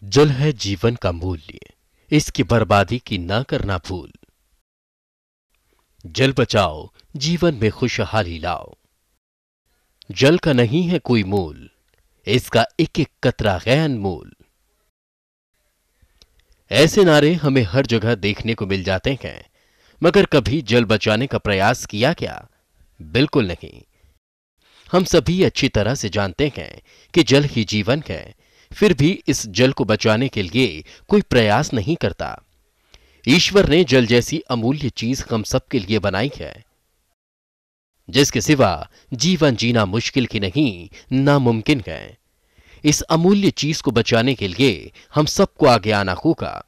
जल है जीवन का मूल्य, इसकी बर्बादी की ना करना भूल। जल बचाओ, जीवन में खुशहाली लाओ। जल का नहीं है कोई मोल, इसका एक एक कतरा है अनमोल। ऐसे नारे हमें हर जगह देखने को मिल जाते हैं, मगर कभी जल बचाने का प्रयास किया क्या? बिल्कुल नहीं। हम सभी अच्छी तरह से जानते हैं कि जल ही जीवन है, फिर भी इस जल को बचाने के लिए कोई प्रयास नहीं करता। ईश्वर ने जल जैसी अमूल्य चीज हम सबके लिए बनाई है, जिसके सिवा जीवन जीना मुश्किल ही नहीं, नामुमकिन है। इस अमूल्य चीज को बचाने के लिए हम सबको आगे आना होगा।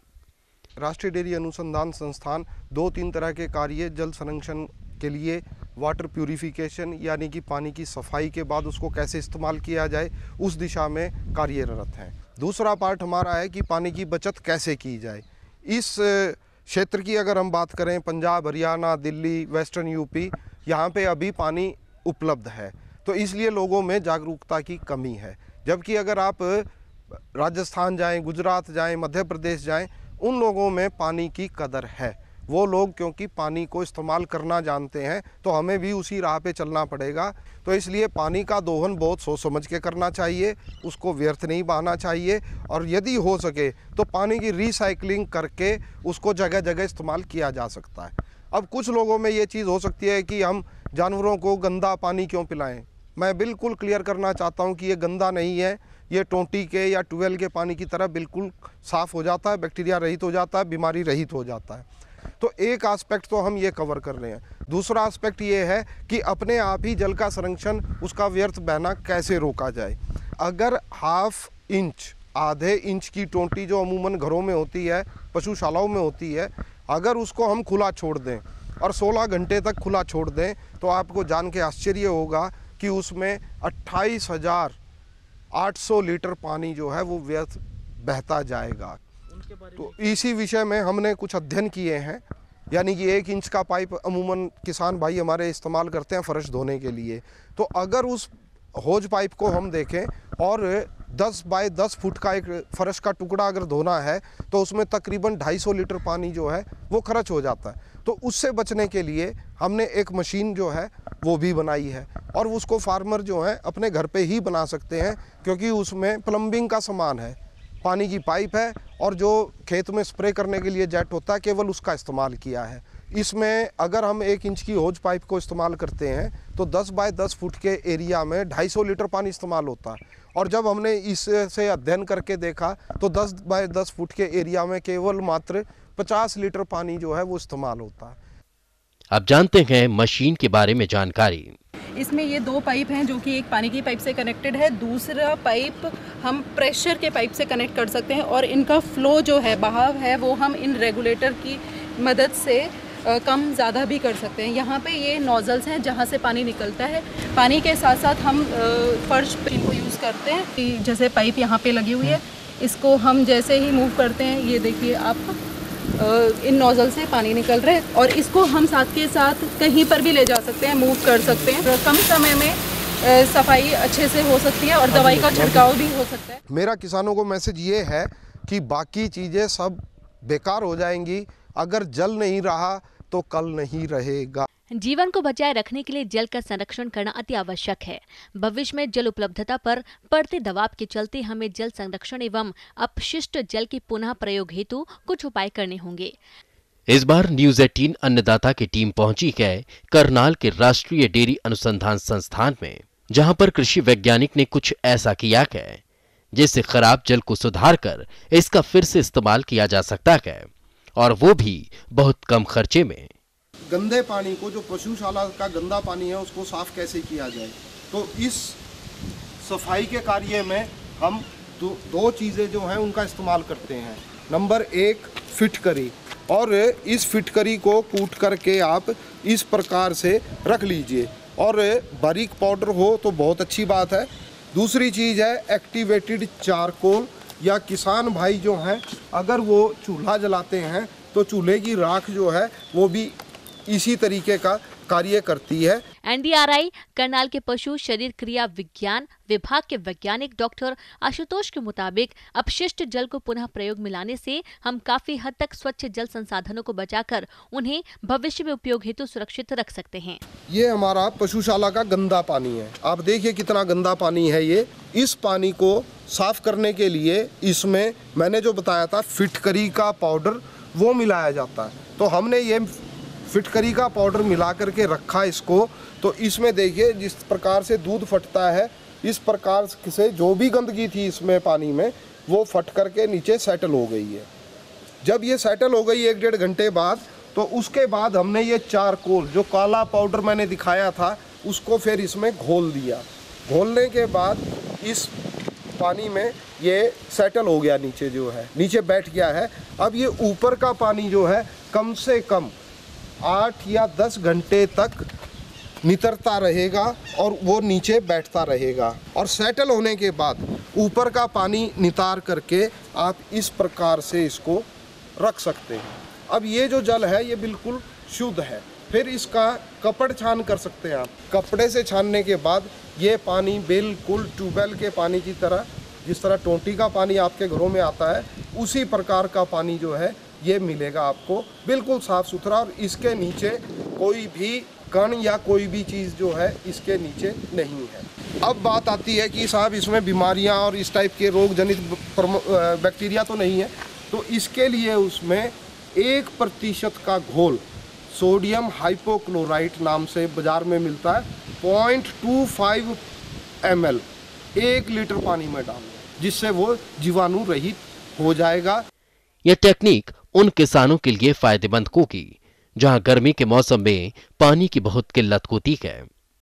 राष्ट्रीय डेयरी अनुसंधान संस्थान 2-3 तरह के कार्य जल संरक्षण के लिए, वाटर प्यूरिफिकेशन यानी कि पानी की सफाई के बाद उसको कैसे इस्तेमाल किया जाए, उस दिशा में कार्यरत हैं। दूसरा पार्ट हमारा है कि पानी की बचत कैसे की जाए। इस क्षेत्र की अगर हम बात करें, पंजाब, हरियाणा, दिल्ली, वेस्टर्न यूपी, यहाँ पे अभी पानी उपलब्ध है, तो इसलिए लोगों में जागरूकता की कमी है। जबकि अगर आप राजस्थान जाएं, गुजरात जाएं, मध्य प्रदेश जाएं, उन लोगों में पानी की कदर है। वो लोग क्योंकि पानी को इस्तेमाल करना जानते हैं, तो हमें भी उसी राह पे चलना पड़ेगा। तो इसलिए पानी का दोहन बहुत सोच समझ के करना चाहिए, उसको व्यर्थ नहीं बहाना चाहिए, और यदि हो सके तो पानी की रिसाइकलिंग करके उसको जगह जगह इस्तेमाल किया जा सकता है। अब कुछ लोगों में ये चीज़ हो सकती है कि हम जानवरों को गंदा पानी क्यों पिलाएं। मैं बिल्कुल क्लियर करना चाहता हूं कि ये गंदा नहीं है, ये टोंटी के या ट्यूबवेल के पानी की तरह बिल्कुल साफ़ हो जाता है, बैक्टीरिया रहित हो जाता है, बीमारी रहित हो जाता है। तो एक एस्पेक्ट तो हम ये कवर कर रहे हैं। दूसरा एस्पेक्ट ये है कि अपने आप ही जल का संरक्षण, उसका व्यर्थ बहना कैसे रोका जाए। अगर ½ इंच, आधे इंच की टोंटी जो अमूमन घरों में होती है, पशुशालाओं में होती है, अगर उसको हम खुला छोड़ दें और 16 घंटे तक खुला छोड़ दें, तो आपको जान के आश्चर्य होगा कि उसमें 28,800 लीटर पानी जो है वो व्यर्थ बहता जाएगा। तो इसी विषय में हमने कुछ अध्ययन किए हैं। यानी कि 1 इंच का पाइप अमूमन किसान भाई हमारे इस्तेमाल करते हैं फर्श धोने के लिए। तो अगर उस होज पाइप को हम देखें और 10 बाय 10 फुट का एक फर्श का टुकड़ा अगर धोना है, तो उसमें तकरीबन 250 लीटर पानी जो है वो खर्च हो जाता है। तो उससे बचने के लिए हमने एक मशीन जो है वो भी बनाई है, और उसको फार्मर जो है अपने घर पे ही बना सकते हैं, क्योंकि उसमें प्लम्बिंग का सामान है, पानी की पाइप है, और जो खेत में स्प्रे करने के लिए जेट होता है केवल उसका इस्तेमाल किया है। इसमें अगर हम 1 इंच की होज पाइप को इस्तेमाल करते हैं तो 10 बाय 10 फुट के एरिया में 250 लीटर पानी इस्तेमाल होता है। और जब हमने इससे अध्ययन करके देखा तो 10 बाय 10 फुट के एरिया में केवल मात्र 50 लीटर पानी जो है वो इस्तेमाल होता है। अब जानते हैं मशीन के बारे में जानकारी। इसमें ये 2 पाइप हैं जो कि एक पानी की पाइप से कनेक्टेड है, दूसरा पाइप हम प्रेशर के पाइप से कनेक्ट कर सकते हैं, और इनका फ्लो जो है, बहाव है, वो हम इन रेगुलेटर की मदद से कम ज़्यादा भी कर सकते हैं। यहाँ पे ये नोजल्स हैं जहाँ से पानी निकलता है। पानी के साथ साथ हम फर्श पे इनको यूज़ करते हैं। जैसे पाइप यहाँ पे लगी हुई है, इसको हम जैसे ही मूव करते हैं, ये देखिए आप, इन नोजल से पानी निकल रहा है, और इसको हम साथ के साथ कहीं पर भी ले जा सकते हैं, मूव कर सकते हैं। कम समय में सफाई अच्छे से हो सकती है और दवाई का छिड़काव भी हो सकता है। मेरा किसानों को मैसेज ये है कि बाकी चीज़ें सब बेकार हो जाएंगी, अगर जल नहीं रहा तो कल नहीं रहेगा। जीवन को बचाए रखने के लिए जल का संरक्षण करना अति आवश्यक है। भविष्य में जल उपलब्धता पर बढ़ते दबाव के चलते हमें जल संरक्षण एवं अपशिष्ट जल के पुनः प्रयोग हेतु कुछ उपाय करने होंगे। इस बार न्यूज़ 18 अन्नदाता की टीम पहुंची है करनाल के राष्ट्रीय डेयरी अनुसंधान संस्थान में, जहां पर कृषि वैज्ञानिक ने कुछ ऐसा किया है जिससे खराब जल को सुधार कर इसका फिर से इस्तेमाल किया जा सकता है, और वो भी बहुत कम खर्चे में। गंदे पानी को, जो पशुशाला का गंदा पानी है, उसको साफ कैसे किया जाए। तो इस सफाई के कार्य में हम दो चीज़ें जो हैं उनका इस्तेमाल करते हैं। नंबर 1 फिटकरी, और इस फिटकरी को कूट करके आप इस प्रकार से रख लीजिए, और बारीक पाउडर हो तो बहुत अच्छी बात है। दूसरी चीज़ है एक्टिवेटेड चारकोल, या किसान भाई जो हैं अगर वो चूल्हा जलाते हैं तो चूल्हे की राख जो है वो भी इसी तरीके का कार्य करती है। NDRI करनाल के पशु शरीर क्रिया विज्ञान विभाग के वैज्ञानिक डॉक्टर आशुतोष के मुताबिक अपशिष्ट जल को पुनः प्रयोग में लाने से हम काफी हद तक स्वच्छ जल संसाधनों को बचाकर उन्हें भविष्य में उपयोग हेतु सुरक्षित रख सकते हैं। ये हमारा पशुशाला का गंदा पानी है, आप देखिए कितना गंदा पानी है ये। इस पानी को साफ करने के लिए इसमें मैंने जो बताया था फिटकरी का पाउडर वो मिलाया जाता है। तो हमने ये फिटकरी का पाउडर मिला करके रखा इसको। तो इसमें देखिए जिस प्रकार से दूध फटता है, इस प्रकार से जो भी गंदगी थी इसमें पानी में वो फट करके नीचे सेटल हो गई है। जब ये सेटल हो गई 1-1.5 घंटे बाद, तो उसके बाद हमने ये चारकोल जो काला पाउडर मैंने दिखाया था उसको फिर इसमें घोल दिया। घोलने के बाद इस पानी में ये सेटल हो गया, नीचे जो है नीचे बैठ गया है। अब ये ऊपर का पानी जो है कम से कम 8 या 10 घंटे तक नितरता रहेगा और वो नीचे बैठता रहेगा। और सेटल होने के बाद ऊपर का पानी नितार करके आप इस प्रकार से इसको रख सकते हैं। अब ये जो जल है ये बिल्कुल शुद्ध है। फिर इसका कपड़ छान कर सकते हैं आप। कपड़े से छानने के बाद ये पानी बिल्कुल ट्यूबवेल के पानी की तरह, जिस तरह टोंटी का पानी आपके घरों में आता है उसी प्रकार का पानी जो है ये मिलेगा आपको, बिल्कुल साफ़ सुथरा। और इसके नीचे कोई भी कण या कोई भी चीज़ जो है इसके नीचे नहीं है। अब बात आती है कि साहब इसमें बीमारियां और इस टाइप के रोग जनित बैक्टीरिया तो नहीं है। तो इसके लिए उसमें 1% का घोल सोडियम हाइपोक्लोराइट नाम से बाज़ार में मिलता है, 0.25 ml 1 लीटर पानी में डालना, जिससे वो जीवाणु रहित हो जाएगा। यह टेक्निक उन किसानों के लिए फायदेमंद होगी जहां गर्मी के मौसम में पानी की बहुत किल्लत होती है।